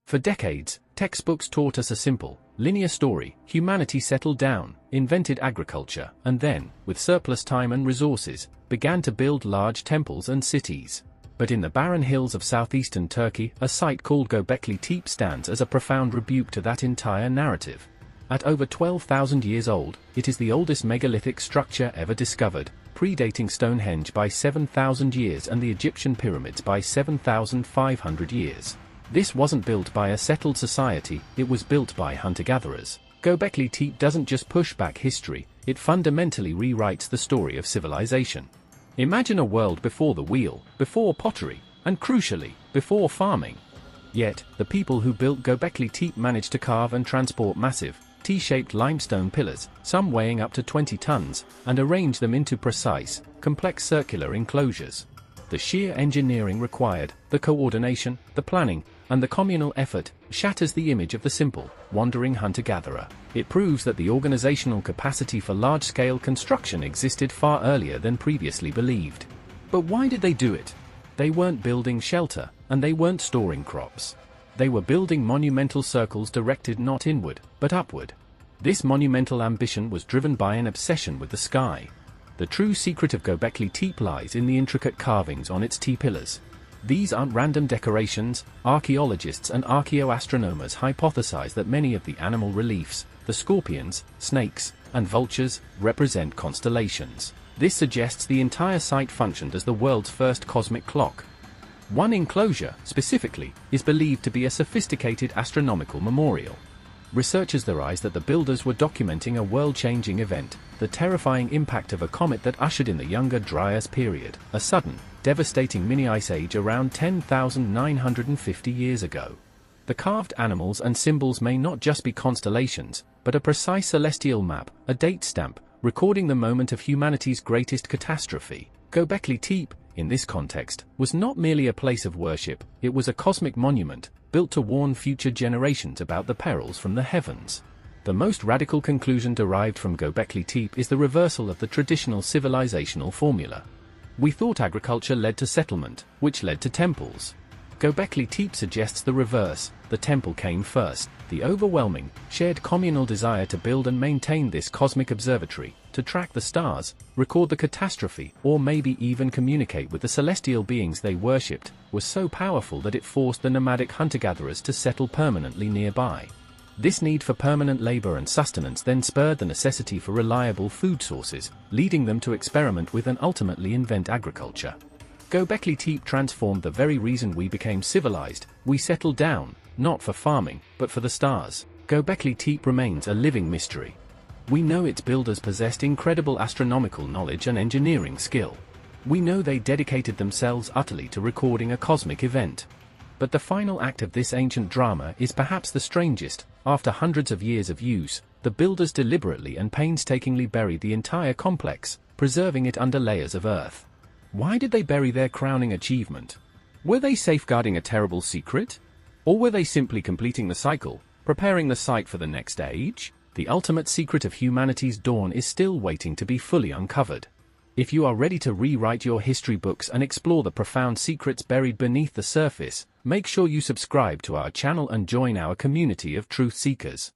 For decades, textbooks taught us a simple, linear story: humanity settled down, invented agriculture, and then, with surplus time and resources, began to build large temples and cities. But in the barren hills of southeastern Turkey, a site called Göbekli Tepe stands as a profound rebuke to that entire narrative. At over 12,000 years old, it is the oldest megalithic structure ever discovered, predating Stonehenge by 7,000 years and the Egyptian pyramids by 7,500 years. This wasn't built by a settled society, it was built by hunter-gatherers. Göbekli Tepe doesn't just push back history, it fundamentally rewrites the story of civilization. Imagine a world before the wheel, before pottery, and crucially, before farming. Yet, the people who built Göbekli Tepe managed to carve and transport massive, T-shaped limestone pillars, some weighing up to 20 tons, and arrange them into precise, complex circular enclosures. The sheer engineering required, the coordination, the planning, and the communal effort, shatters the image of the simple, wandering hunter-gatherer. It proves that the organizational capacity for large-scale construction existed far earlier than previously believed. But why did they do it? They weren't building shelter, and they weren't storing crops. They were building monumental circles directed not inward, but upward. This monumental ambition was driven by an obsession with the sky. The true secret of Göbekli Tepe lies in the intricate carvings on its T-pillars. These aren't random decorations. Archaeologists and archaeoastronomers hypothesize that many of the animal reliefs, the scorpions, snakes, and vultures, represent constellations. This suggests the entire site functioned as the world's first cosmic clock. One enclosure, specifically, is believed to be a sophisticated astronomical memorial. Researchers theorize that the builders were documenting a world-changing event, the terrifying impact of a comet that ushered in the Younger Dryas period, a sudden, devastating mini-ice age around 10,950 years ago. The carved animals and symbols may not just be constellations, but a precise celestial map, a date stamp, recording the moment of humanity's greatest catastrophe. Göbekli Tepe, in this context, was not merely a place of worship, it was a cosmic monument, built to warn future generations about the perils from the heavens. The most radical conclusion derived from Göbekli Tepe is the reversal of the traditional civilizational formula. We thought agriculture led to settlement, which led to temples. Göbekli Tepe suggests the reverse: the temple came first. The overwhelming, shared communal desire to build and maintain this cosmic observatory, to track the stars, record the catastrophe, or maybe even communicate with the celestial beings they worshipped, was so powerful that it forced the nomadic hunter-gatherers to settle permanently nearby. This need for permanent labor and sustenance then spurred the necessity for reliable food sources, leading them to experiment with and ultimately invent agriculture. Göbekli Tepe transformed the very reason we became civilized. We settled down, not for farming, but for the stars. Göbekli Tepe remains a living mystery. We know its builders possessed incredible astronomical knowledge and engineering skill. We know they dedicated themselves utterly to recording a cosmic event. But the final act of this ancient drama is perhaps the strangest. After hundreds of years of use, the builders deliberately and painstakingly buried the entire complex, preserving it under layers of earth. Why did they bury their crowning achievement? Were they safeguarding a terrible secret? Or were they simply completing the cycle, preparing the site for the next age? The ultimate secret of humanity's dawn is still waiting to be fully uncovered. If you are ready to rewrite your history books and explore the profound secrets buried beneath the surface, make sure you subscribe to our channel and join our community of truth seekers.